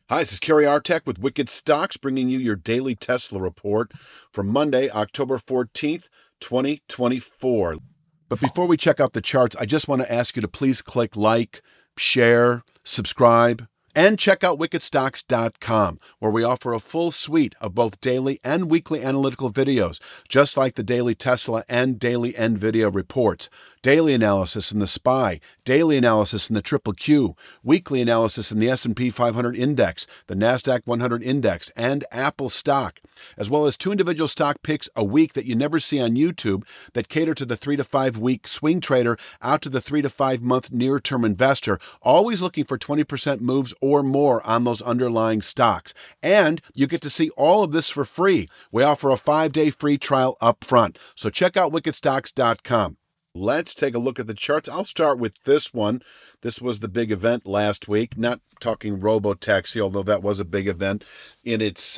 Hi, this is Kerry Artek with Wicked Stocks, bringing you your daily Tesla report for Monday, October 14th, 2024. But before we check out the charts, I just want to ask you to please click like, share, subscribe, and check out wickedstocks.com, where we offer a full suite of both daily and weekly analytical videos, just like the daily Tesla and daily NVIDIA reports, daily analysis in the SPY, daily analysis in the Triple Q, weekly analysis in the S&P 500 index, the NASDAQ 100 index, and Apple stock, as well as two individual stock picks a week that you never see on YouTube that cater to the 3 to 5 week swing trader out to the 3 to 5 month near term investor, always looking for 20% moves or more on those underlying stocks. And you get to see all of this for free. We offer a 5-day free trial up front. So check out wickedstocks.com. Let's take a look at the charts. I'll start with this one. This was the big event last week. Not talking robo-taxi, although that was a big event in its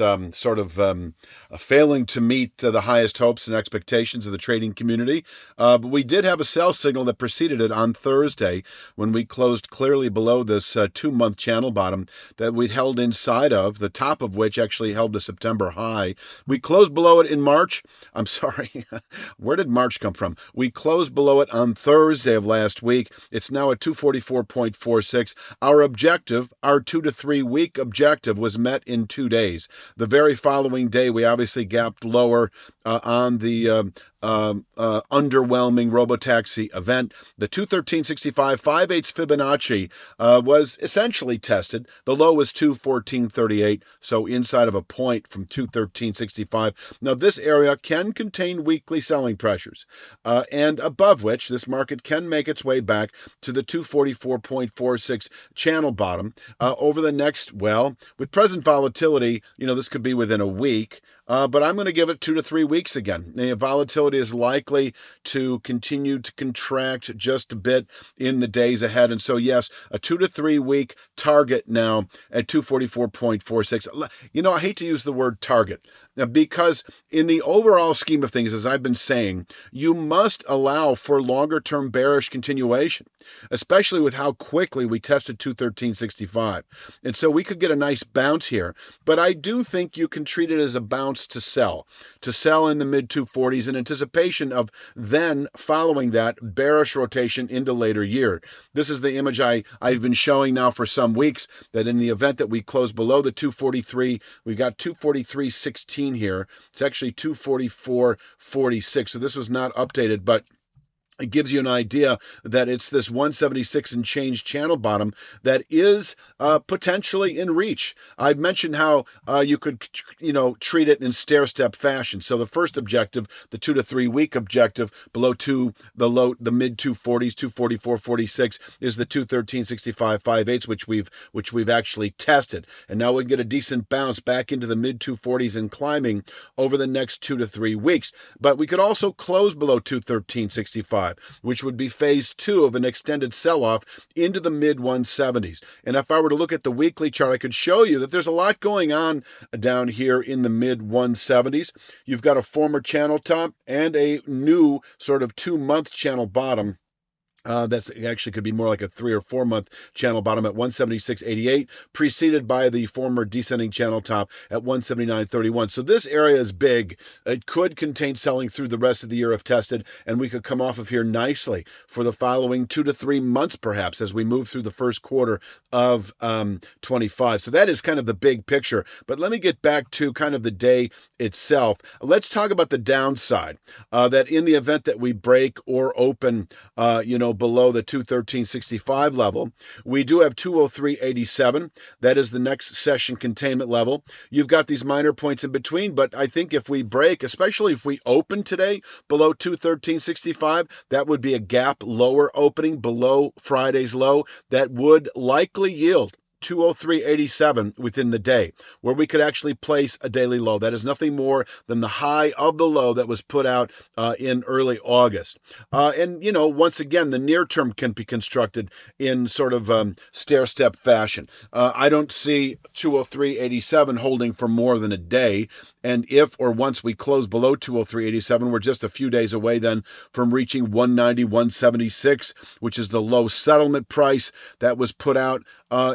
failing to meet the highest hopes and expectations of the trading community. But we did have a sell signal that preceded it on Thursday when we closed clearly below this 2-month channel bottom that we'd held inside of, the top of which actually held the September high. We closed below it in March. I'm sorry, where did March come from? We closed below it on Thursday of last week. It's now at 244.46. Our objective, our 2 to 3 week objective, was met in 2 days. The very following day, we obviously gapped lower on the underwhelming robotaxi event. The 213.65 5/8 Fibonacci was essentially tested. The low was 214.38, so inside of a point from 213.65. Now this area can contain weekly selling pressures, and above which this market can make its way back to the 244.46 channel bottom over the next, well, with present volatility, this could be within a week. But I'm going to give it 2 to 3 weeks again. The volatility is likely to continue to contract just a bit in the days ahead. And so, yes, a 2 to 3 week target now at 244.46. I hate to use the word target because in the overall scheme of things, as I've been saying, you must allow for longer term bearish continuation, especially with how quickly we tested 213.65. And so we could get a nice bounce here. But I do think you can treat it as a bounce to sell in the mid 240s in anticipation of then following that bearish rotation into later year. This is the image I've been showing now for some weeks, that in the event that we close below the 243, we've got 243.16 here. It's actually 244.46. So this was not updated, but it gives you an idea that it's this 176 and change channel bottom that is potentially in reach. I've mentioned how you could, treat it in stair-step fashion. So the first objective, the 2 to 3 week objective, below the mid 240s, 244.46, is the 213.65 5/8, which we've actually tested, and now we can get a decent bounce back into the mid 240s and climbing over the next 2 to 3 weeks. But we could also close below 213.65. Which would be phase 2 of an extended sell-off into the mid-170s. And if I were to look at the weekly chart, I could show you that there's a lot going on down here in the mid-170s. You've got a former channel top and a new sort of 2-month channel bottom. That's actually could be more like a 3 or 4 month channel bottom at 176.88, preceded by the former descending channel top at 179.31. So this area is big. It could contain selling through the rest of the year if tested, and we could come off of here nicely for the following 2 to 3 months, perhaps, as we move through the first quarter of 25. So that is kind of the big picture. But let me get back to kind of the day itself. Let's talk about the downside. That in the event that we break or open, below the 213.65 level, we do have 203.87. That is the next session containment level. You've got these minor points in between, but I think if we break, especially if we open today below 213.65, that would be a gap lower opening below Friday's low that would likely yield 203.87 within the day, where we could actually place a daily low. That is nothing more than the high of the low that was put out in early August. And once again, the near term can be constructed in sort of stair-step fashion. I don't see 203.87 holding for more than a day. And if or once we close below 203.87, we're just a few days away then from reaching 190.176, which is the low settlement price that was put out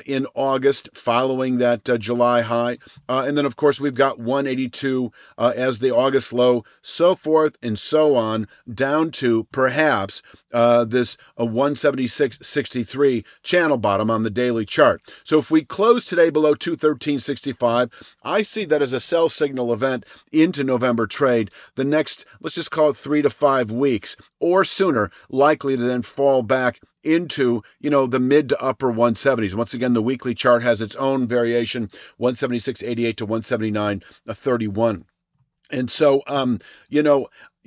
in August following that July high. And then, of course, we've got 182 as the August low, so forth and so on, down to perhaps this 176.63 channel bottom on the daily chart. So if we close today below 213.65, I see that as a sell signal event into November trade. The next, let's just call it 3 to 5 weeks or sooner, likely to then fall back into, the mid to upper 170s. Once again, the weekly chart has its own variation, 176.88 to 179.31. And so,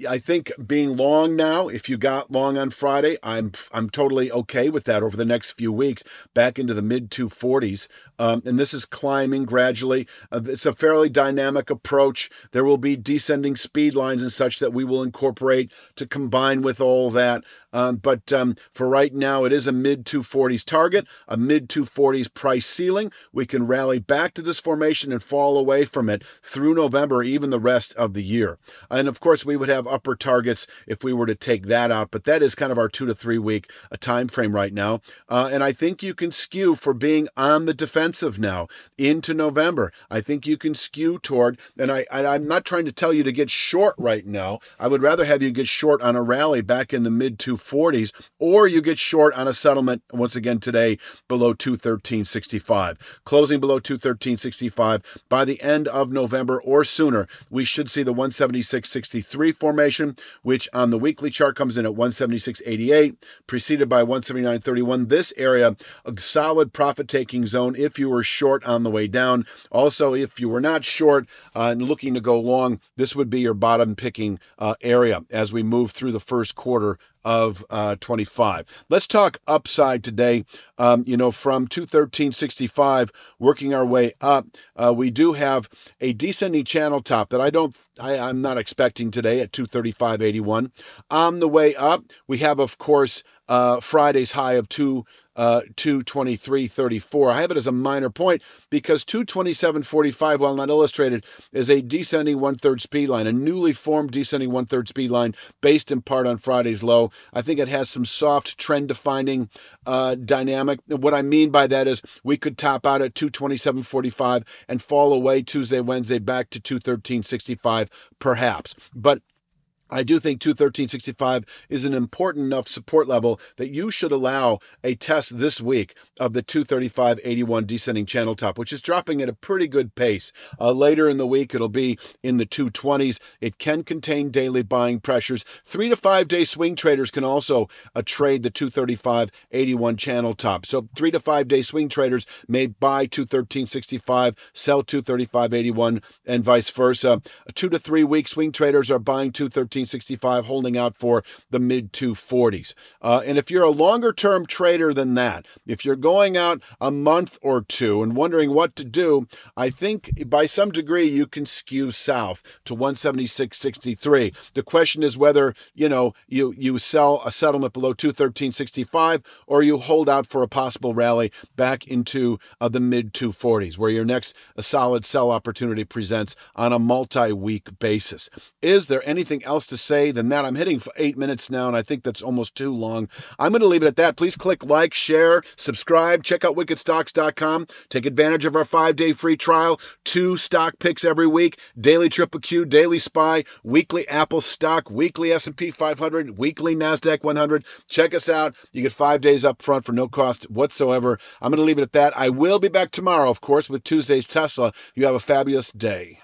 I think being long now, if you got long on Friday, I'm totally okay with that over the next few weeks, back into the mid 240s. And this is climbing gradually. It's a fairly dynamic approach. There will be descending speed lines and such that we will incorporate to combine with all that. But for right now, it is a mid 240s target, a mid 240s price ceiling. We can rally back to this formation and fall away from it through November, even the rest of the year. And of course, we would have upper targets if we were to take that out, but that is kind of our 2 to 3 week time frame right now. And I think you can skew for being on the defensive now into November. I think you can skew toward, and I'm not trying to tell you to get short right now. I would rather have you get short on a rally back in the mid 240s, or you get short on a settlement once again today below 213.65. Closing below 213.65 by the end of November or sooner, we should see the 176.63 formation, which on the weekly chart comes in at 176.88, preceded by 179.31. This area, a solid profit-taking zone if you were short on the way down. Also, if you were not short and looking to go long, this would be your bottom-picking area as we move through the first quarter of 25. Let's talk upside today. From 213.65 working our way up, we do have a descending channel top that I'm not expecting today at 235.81. On the way up, we have, of course, Friday's high of 223.34. I have it as a minor point because 227.45, while not illustrated, is a descending one-third speed line, a newly formed descending one-third speed line based in part on Friday's low. I think it has some soft trend-defining dynamic. What I mean by that is we could top out at 227.45 and fall away Tuesday, Wednesday back to 213.65 perhaps. But I do think 213.65 is an important enough support level that you should allow a test this week of the 235.81 descending channel top, which is dropping at a pretty good pace. Later in the week, it'll be in the 220s. It can contain daily buying pressures. 3 to 5 day swing traders can also trade the 235.81 channel top. So 3 to 5 day swing traders may buy 213.65, sell 235.81, and vice versa. 2 to 3 week swing traders are buying 213.65, holding out for the mid 240s. And if you're a longer term trader than that, if you're going out a month or two and wondering what to do, I think by some degree you can skew south to 176.63. The question is whether, you sell a settlement below 213.65 or you hold out for a possible rally back into the mid 240s, where your next solid sell opportunity presents on a multi-week basis. Is there anything else to say than that? I'm hitting for 8 minutes now, and I think that's almost too long. I'm going to leave it at that. Please click like, share, subscribe, check out wickedstocks.com. Take advantage of our 5-day free trial, 2 stock picks every week, daily Triple Q, daily SPY, weekly Apple stock, weekly S&P 500, weekly NASDAQ 100. Check us out. You get 5 days up front for no cost whatsoever. I'm going to leave it at that. I will be back tomorrow, of course, with Tuesday's Tesla. You have a fabulous day.